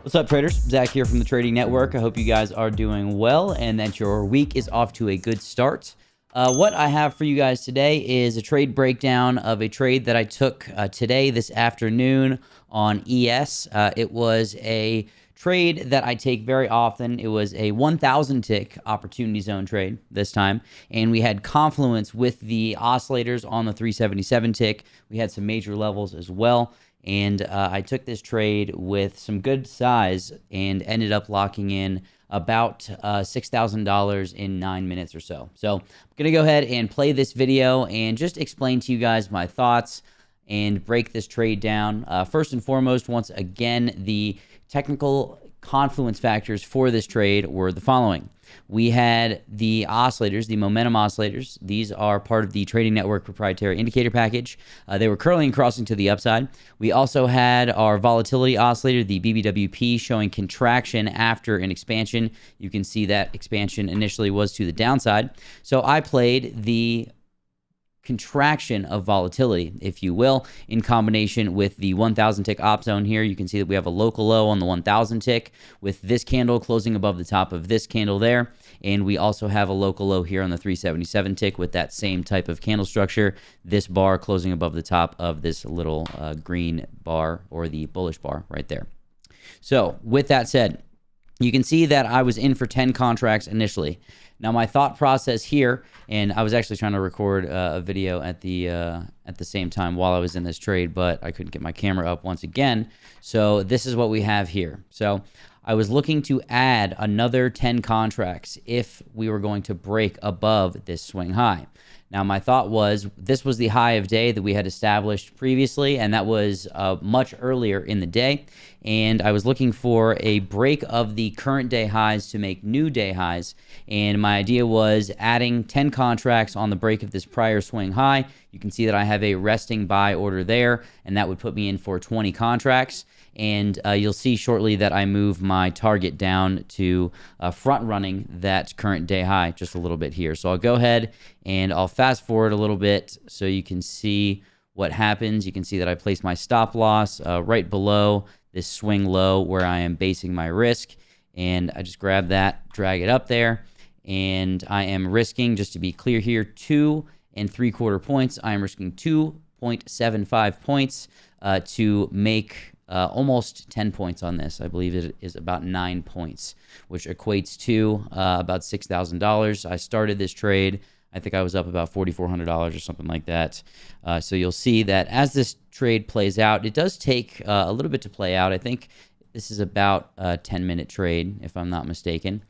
What's up, traders? Zach here from the Trading Network. I hope you guys are doing well and that your week is off to a good start. What I have for you guys today is a trade breakdown of a trade that I took today, this afternoon on ES. It was a trade that I take very often. It was a 1,000 tick opportunity zone trade this time, and we had Confluence with the oscillators on the 377 tick. We had some major levels as well. And I took this trade with some good size and ended up locking in about $6,000 in 9 minutes or so. So I'm going to go ahead and play this video and just explain to you guys my thoughts and break this trade down. First and foremost, once again, the technical confluence factors for this trade were the following. We had the oscillators, the momentum oscillators. These are part of the Trading Network proprietary indicator package. They were curling and crossing to the upside. We also had our volatility oscillator, the BBWP, showing contraction after an expansion. You can see that expansion initially was to the downside. So I played the contraction of volatility, if you will, in combination with the 1,000 tick op zone here. You can see that we have a local low on the 1,000 tick with this candle closing above the top of this candle there. And we also have a local low here on the 377 tick with that same type of candle structure. This bar closing above the top of this little green bar, or the bullish bar right there. So with that said, you can see that I was in for 10 contracts initially. Now, my thought process here, and I was actually trying to record a video at the same time while I was in this trade, but I couldn't get my camera up once again. So this is what we have here. So I was looking to add another 10 contracts if we were going to break above this swing high. Now, my thought was this was the high of day that we had established previously, and that was much earlier in the day. And I was looking for a break of the current day highs to make new day highs. And my idea was adding 10 contracts on the break of this prior swing high. You can see that I have a resting buy order there, and that would put me in for 20 contracts. And you'll see shortly that I move my target down to front running that current day high just a little bit here. So I'll go ahead and I'll fast forward a little bit so you can see what happens. You can see that I placed my stop loss right below this swing low where I am basing my risk. And I just grab that, drag it up there. And I am risking, just to be clear here, 2 3/4 points. I am risking 2.75 points to make almost 10 points on this. I believe it is about 9 points, which equates to about $6,000. I started this trade. I think I was up about $4,400 or something like that. So you'll see that as this trade plays out, it does take a little bit to play out. I think this is about a 10-minute trade, if I'm not mistaken.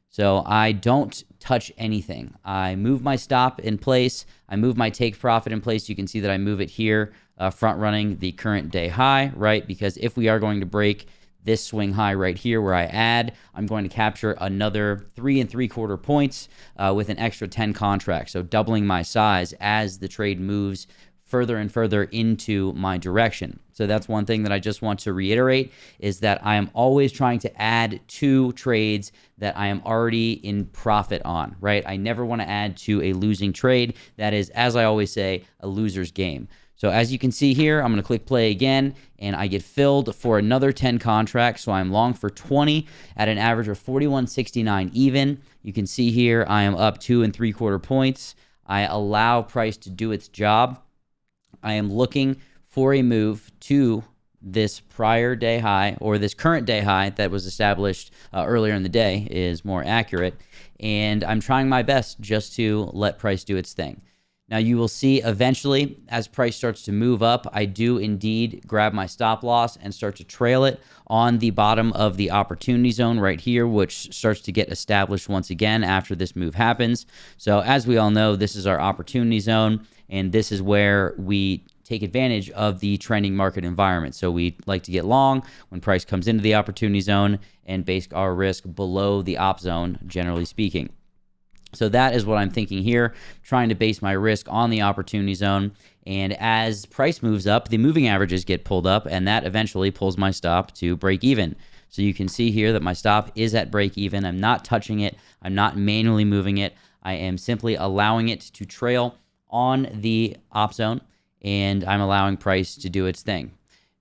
So I don't touch anything. I move my stop in place. I move my take profit in place. You can see that I move it here, front running the current day high, right? Because if we are going to break this swing high right here where I add, I'm going to capture another 3 3/4 points with an extra 10 contracts. So doubling my size as the trade moves further and further into my direction. So that's one thing that I just want to reiterate, is that I am always trying to add to trades that I am already in profit on, right? I never want to add to a losing trade. That is, as I always say, a loser's game. So as you can see here, I'm going to click play again, and I get filled for another 10 contracts. So I'm long for 20 at an average of 41.69 even. You can see here I am up 2 3/4 points. I allow price to do its job. I am looking for a move to this prior day high, or this current day high that was established earlier in the day is more accurate. And I'm trying my best just to let price do its thing. Now, you will see eventually, as price starts to move up, I do indeed grab my stop loss and start to trail it on the bottom of the opportunity zone right here, which starts to get established once again after this move happens. So as we all know, this is our opportunity zone, and this is where we take advantage of the trending market environment. So we like to get long when price comes into the opportunity zone and base our risk below the op zone, generally speaking. So that is what I'm thinking here, trying to base my risk on the opportunity zone. And as price moves up, the moving averages get pulled up, and that eventually pulls my stop to break even. So you can see here that my stop is at break even. I'm not touching it. I'm not manually moving it. I am simply allowing it to trail on the op zone, and I'm allowing price to do its thing.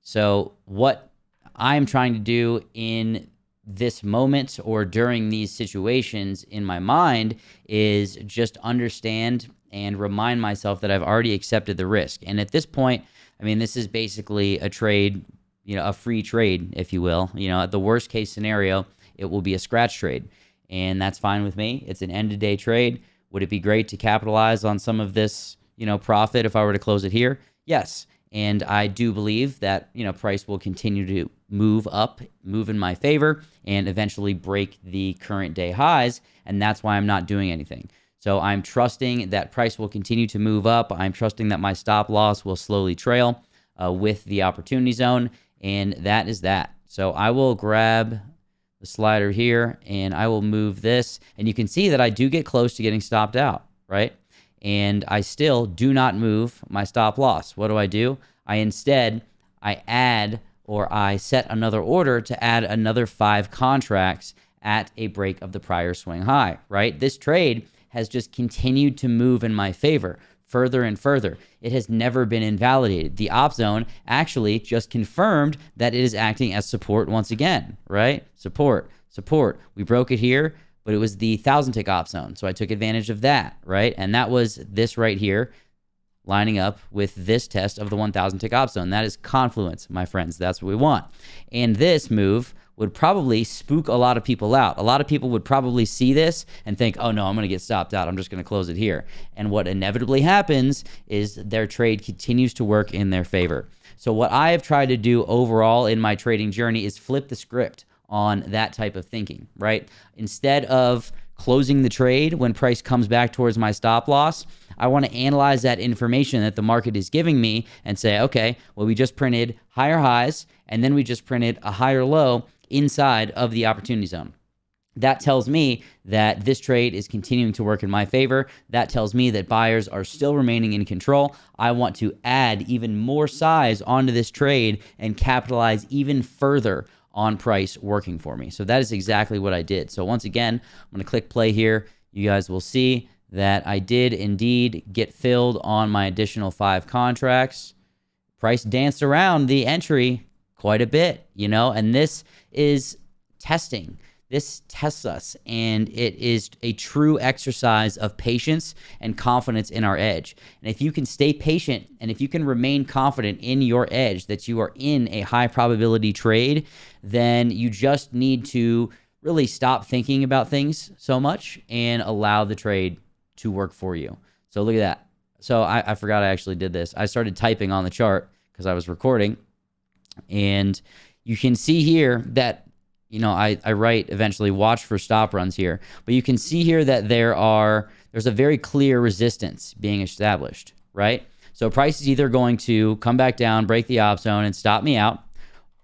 So what I'm trying to do in this moment or during these situations in my mind is just understand and remind myself that I've already accepted the risk. And at this point, I mean, this is basically a trade, a free trade, if you will. At the worst case scenario, it will be a scratch trade. And that's fine with me. It's an end of day trade. Would it be great to capitalize on some of this, profit if I were to close it here? Yes. And I do believe that, price will continue to move up, move in my favor, and eventually break the current day highs. And that's why I'm not doing anything. So I'm trusting that price will continue to move up. I'm trusting that my stop loss will slowly trail with the opportunity zone. And that is that. So I will grab the slider here and I will move this. And you can see that I do get close to getting stopped out, right? And I still do not move my stop loss. What do? I add or I set another order to add another 5 contracts at a break of the prior swing high, right? This trade has just continued to move in my favor further and further. It has never been invalidated. The op zone actually just confirmed that it is acting as support once again, right? Support. We broke it here, but it was the 1,000 tick op zone. So I took advantage of that, right? And that was this right here, lining up with this test of the 1,000 tick op zone. That is Confluence, my friends. That's what we want. And this move would probably spook a lot of people out. A lot of people would probably see this and think, oh no, I'm going to get stopped out. I'm just going to close it here. And what inevitably happens is their trade continues to work in their favor. So what I have tried to do overall in my trading journey is flip the script on that type of thinking, right? Instead of closing the trade when price comes back towards my stop loss, I want to analyze that information that the market is giving me and say, okay, well, we just printed higher highs and then we just printed a higher low inside of the opportunity zone. That tells me that this trade is continuing to work in my favor. That tells me that buyers are still remaining in control. I want to add even more size onto this trade and capitalize even further on price working for me. So that is exactly what I did. So once again, I'm going to click play here. You guys will see that I did indeed get filled on my additional 5 contracts. Price danced around the entry quite a bit, and this is testing. This tests us, and it is a true exercise of patience and confidence in our edge. And if you can stay patient and if you can remain confident in your edge that you are in a high probability trade, then you just need to really stop thinking about things so much and allow the trade to work for you. So look at that. So I forgot I actually did this. I started typing on the chart because I was recording, and you can see here that I write eventually watch for stop runs here, but you can see here that there's a very clear resistance being established, right? So price is either going to come back down, break the op zone and stop me out,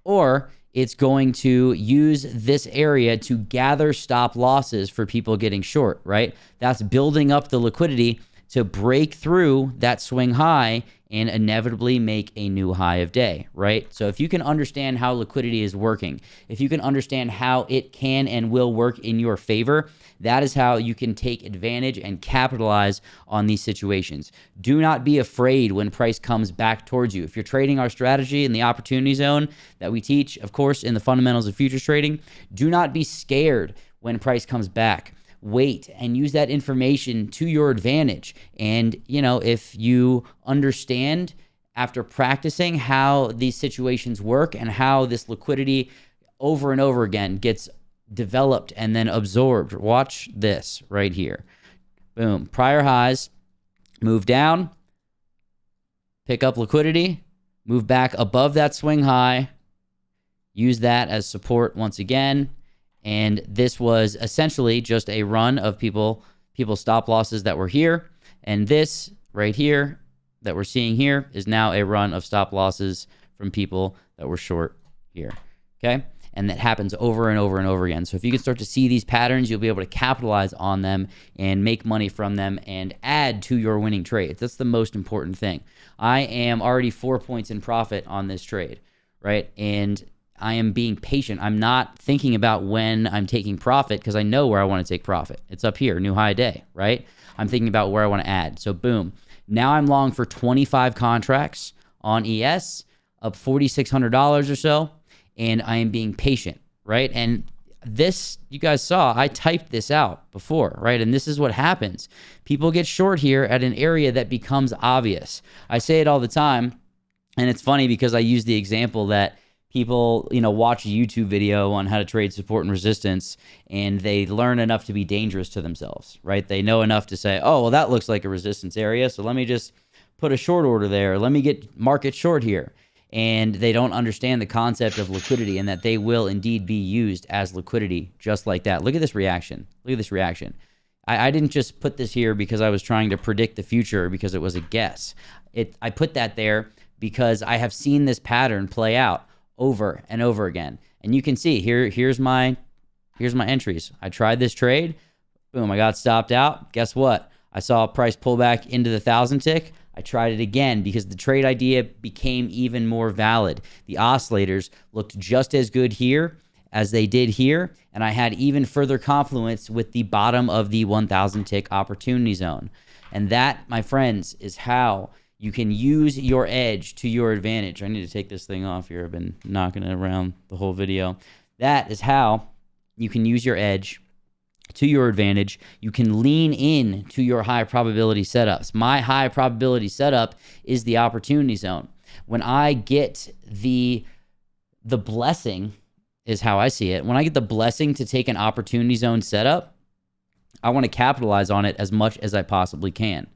or it's going to use this area to gather stop losses for people getting short, right? That's building up the liquidity to break through that swing high and inevitably make a new high of day, right? So if you can understand how liquidity is working, if you can understand how it can and will work in your favor, that is how you can take advantage and capitalize on these situations. Do not be afraid when price comes back towards you. If you're trading our strategy in the opportunity zone that we teach, of course, in the fundamentals of futures trading, do not be scared when price comes back. Wait and use that information to your advantage. And, if you understand after practicing how these situations work and how this liquidity over and over again gets developed and then absorbed, watch this right here. Boom. Prior highs, move down, pick up liquidity, move back above that swing high, use that as support once again. And this was essentially just a run of people's stop losses that were here. And this right here that we're seeing here is now a run of stop losses from people that were short here. Okay. And that happens over and over and over again. So if you can start to see these patterns, you'll be able to capitalize on them and make money from them and add to your winning trades. That's the most important thing. I am already 4 points in profit on this trade, right? And I am being patient. I'm not thinking about when I'm taking profit because I know where I want to take profit. It's up here, new high day, right? I'm thinking about where I want to add. So boom. Now I'm long for 25 contracts on ES, up $4,600 or so. and I am being patient, right? And this, you guys saw, I typed this out before, right? And this is what happens. People get short here at an area that becomes obvious. I say it all the time, and it's funny because I use the example that people, watch a YouTube video on how to trade support and resistance, and they learn enough to be dangerous to themselves, right? They know enough to say, oh, well, that looks like a resistance area, so let me just put a short order there. Let me get market short here. And they don't understand the concept of liquidity and that they will indeed be used as liquidity just like that. Look at this reaction. Look at this reaction. I didn't just put this here because I was trying to predict the future because it was a guess. I put that there because I have seen this pattern play out over and over again. And you can see here's my entries. I tried this trade. Boom, I got stopped out. Guess what? I saw a price pull back into the 1,000 tick. I tried it again because the trade idea became even more valid. The oscillators looked just as good here as they did here, and I had even further confluence with the bottom of the 1,000 tick opportunity zone. And that, my friends, is how you can use your edge to your advantage. I need to take this thing off here. I've been knocking it around the whole video. That is how you can use your edge to your advantage. You can lean in to your high probability setups. My high probability setup is the opportunity zone. When I get the blessing, is how I see it. When I get the blessing to take an opportunity zone setup, I want to capitalize on it as much as I possibly can,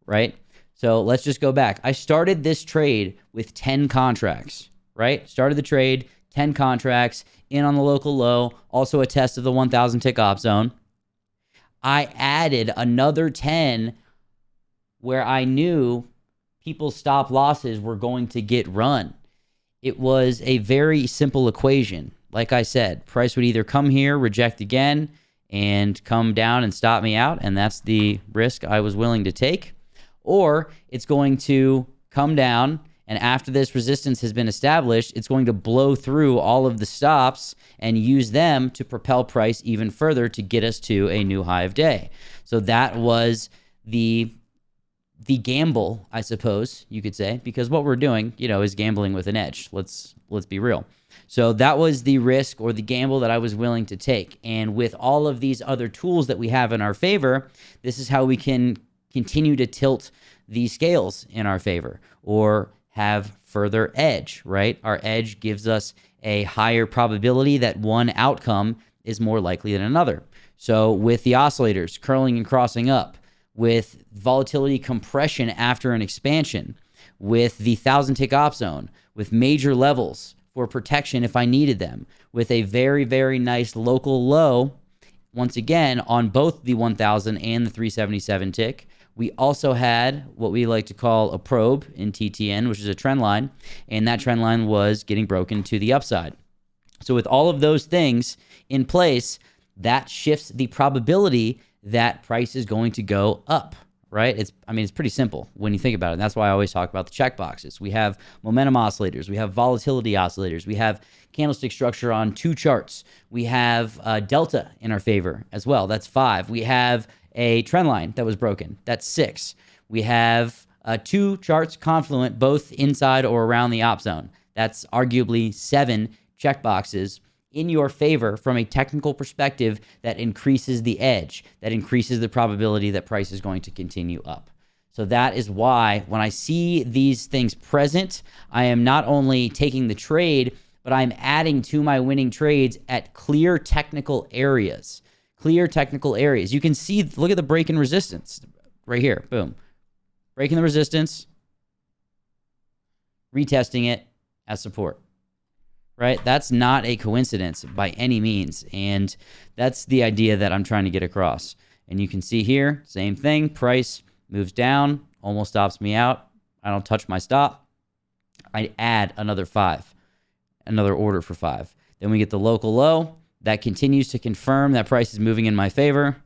right? So let's just go back. I started this trade with 10 contracts, right? Started the trade, 10 contracts, in on the local low, also a test of the 1,000 tick op zone. I added another 10 where I knew people's stop losses were going to get run. It was a very simple equation. Like I said, price would either come here, reject again, and come down and stop me out, and that's the risk I was willing to take. Or it's going to come down, and after this resistance has been established, it's going to blow through all of the stops and use them to propel price even further to get us to a new high of day. So that was the gamble, I suppose you could say, because what we're doing, is gambling with an edge. Let's be real. So that was the risk or the gamble that I was willing to take. And with all of these other tools that we have in our favor, this is how we can continue to tilt the scales in our favor or have further edge, right? Our edge gives us a higher probability that one outcome is more likely than another. So with the oscillators curling and crossing up, with volatility compression after an expansion, with the 1,000 tick op zone, with major levels for protection if I needed them, with a very, very nice local low, once again, on both the 1,000 and the 377 tick. We also had what we like to call a probe in TTN, which is a trend line, and that trend line was getting broken to the upside. So with all of those things in place, that shifts the probability that price is going to go up, right? It's pretty simple when you think about it. And that's why I always talk about the checkboxes. We have momentum oscillators. We have volatility oscillators. We have candlestick structure on 2 charts. We have delta in our favor as well. That's 5. We have a trend line that was broken. That's 6. We have 2 charts confluent, both inside or around the op zone. That's arguably 7 checkboxes in your favor from a technical perspective that increases the edge, that increases the probability that price is going to continue up. So that is why when I see these things present, I am not only taking the trade, but I'm adding to my winning trades at clear technical areas. Clear technical areas. You can see, look at the break in resistance right here. Boom. Breaking the resistance, retesting it as support. Right? That's not a coincidence by any means. And that's the idea that I'm trying to get across. And you can see here, same thing. Price moves down, almost stops me out. I don't touch my stop. I add another 5, another order for 5. Then we get the local low. That continues to confirm that price is moving in my favor.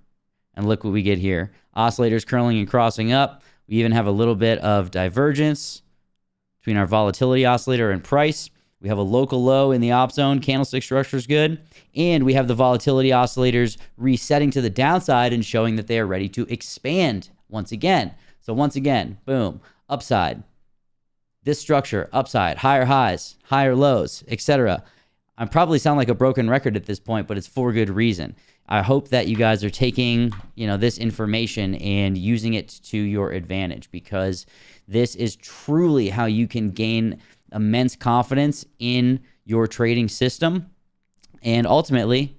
And look what we get here. Oscillators curling and crossing up. We even have a little bit of divergence between our volatility oscillator and price. We have a local low in the op zone. Candlestick structure is good. And we have the volatility oscillators resetting to the downside and showing that they are ready to expand once again. So once again, boom, upside. This structure, upside, higher highs, higher lows, etc. I probably sound like a broken record at this point, but it's for good reason. I hope that you guys are taking, this information and using it to your advantage, because this is truly how you can gain immense confidence in your trading system and ultimately,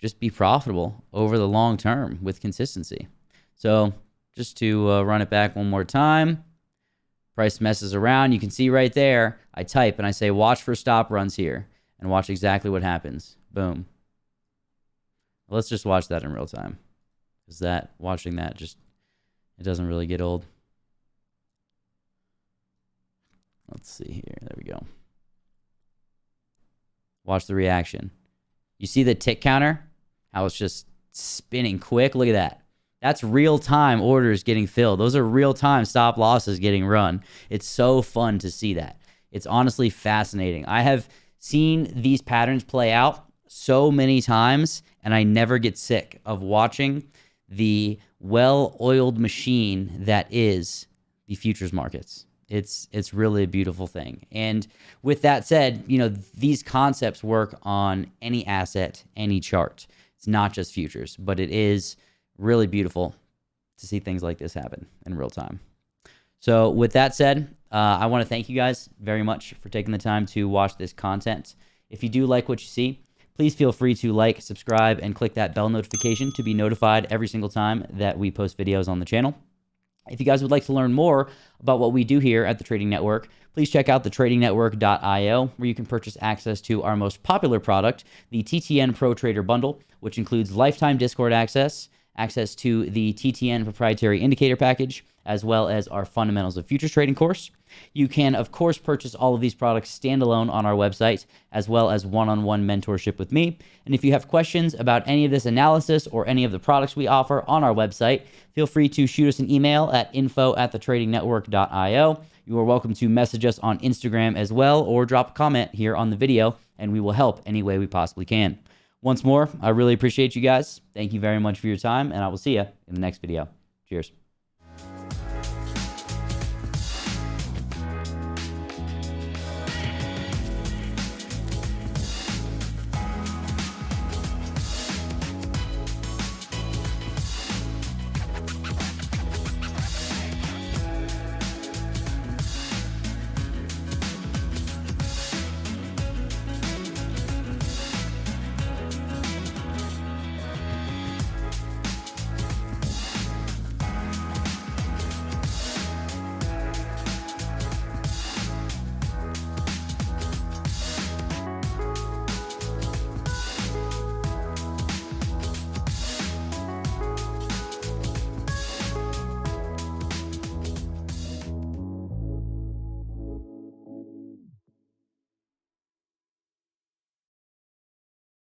just be profitable over the long term with consistency. So just to run it back one more time, price messes around. You can see right there, I type and I say, watch for stop runs here, and watch exactly what happens. Boom. Let's just watch that in real time, because watching that it doesn't really get old. Let's see here. There we go. Watch the reaction. You see the tick counter? How it's just spinning quick. Look at that. That's real-time orders getting filled. Those are real-time stop losses getting run. It's so fun to see that. It's honestly fascinating. I have seen these patterns play out so many times, and I never get sick of watching the well-oiled machine that is the futures markets. It's really a beautiful thing. And with that said, these concepts work on any asset, any chart. It's not just futures, but it is really beautiful to see things like this happen in real time. So with that said, I want to thank you guys very much for taking the time to watch this content. If you do like what you see, please feel free to like, subscribe, and click that bell notification to be notified every single time that we post videos on the channel. If you guys would like to learn more about what we do here at the Trading Network, please check out thetradingnetwork.io, where you can purchase access to our most popular product, the TTN Pro Trader Bundle, which includes lifetime Discord access to the TTN proprietary indicator package, as well as our Fundamentals of Futures Trading course. You can, of course, purchase all of these products standalone on our website, as well as one-on-one mentorship with me. And if you have questions about any of this analysis or any of the products we offer on our website, feel free to shoot us an email at info@thetradingnetwork.io. You are welcome to message us on Instagram as well, or drop a comment here on the video, and we will help any way we possibly can. Once more, I really appreciate you guys. Thank you very much for your time, and I will see you in the next video. Cheers.